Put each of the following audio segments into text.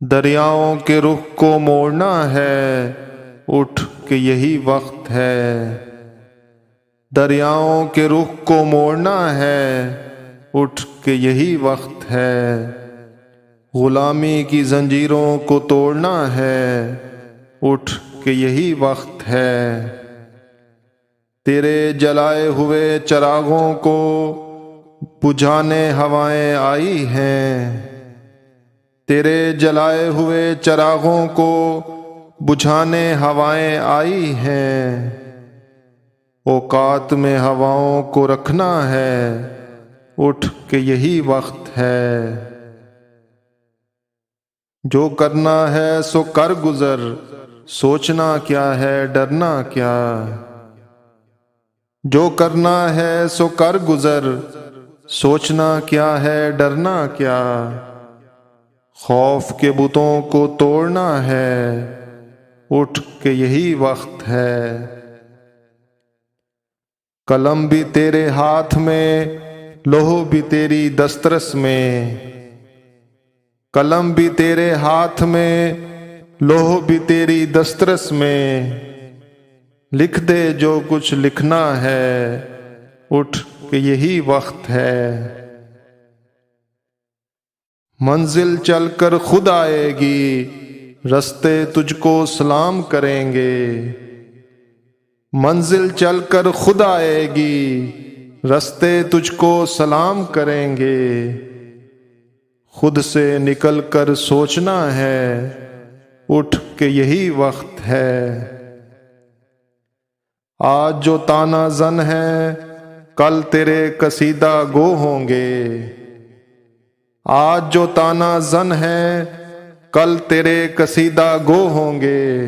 دریاؤں کے رخ کو موڑنا ہے، اٹھ کے یہی وقت ہے۔ دریاؤں کے رخ کو موڑنا ہے، اٹھ کے یہی وقت ہے۔ غلامی کی زنجیروں کو توڑنا ہے، اٹھ کے یہی وقت ہے۔ تیرے جلائے ہوئے چراغوں کو بجھانے ہوائیں آئی ہیں۔ تیرے جلائے ہوئے چراغوں کو بجھانے ہوائیں آئی ہیں۔ اوقات میں ہواؤں کو رکھنا ہے، اٹھ کے یہی وقت ہے۔ جو کرنا ہے سو کر گزر، سوچنا کیا ہے ڈرنا کیا۔ جو کرنا ہے سو کر گزر، سوچنا کیا ہے ڈرنا کیا۔ خوف کے بتوں کو توڑنا ہے، اٹھ کے یہی وقت ہے۔ قلم بھی تیرے ہاتھ میں، لوح بھی تیری دسترس میں۔ قلم بھی تیرے ہاتھ میں، لوح بھی تیری دسترس میں۔ لکھ دے جو کچھ لکھنا ہے، اٹھ کے یہی وقت ہے۔ منزل چل کر خود آئے گی، رستے تجھ کو سلام کریں گے۔ منزل چل کر خود آئے گی، رستے تجھ کو سلام کریں گے۔ خود سے نکل کر سوچنا ہے، اٹھ کے یہی وقت ہے۔ آج جو طعنہ زن ہے، کل تیرے کشیدہ گو ہوں گے۔ آج جو طعنہ زن ہے، کل تیرے کشیدہ گو ہوں گے۔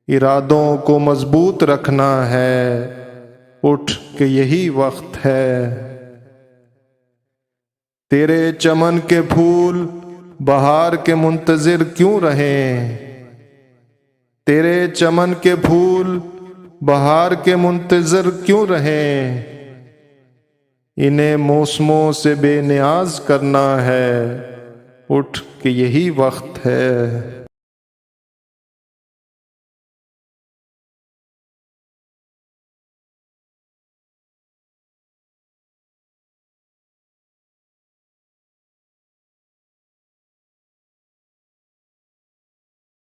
ارادوں کو مضبوط رکھنا ہے، اٹھ کے یہی وقت ہے۔ تیرے چمن کے پھول بہار کے منتظر کیوں رہیں؟ تیرے چمن کے پھول بہار کے منتظر کیوں رہیں؟ انہیں موسموں سے بے نیاز کرنا ہے، اٹھ کے یہی وقت ہے۔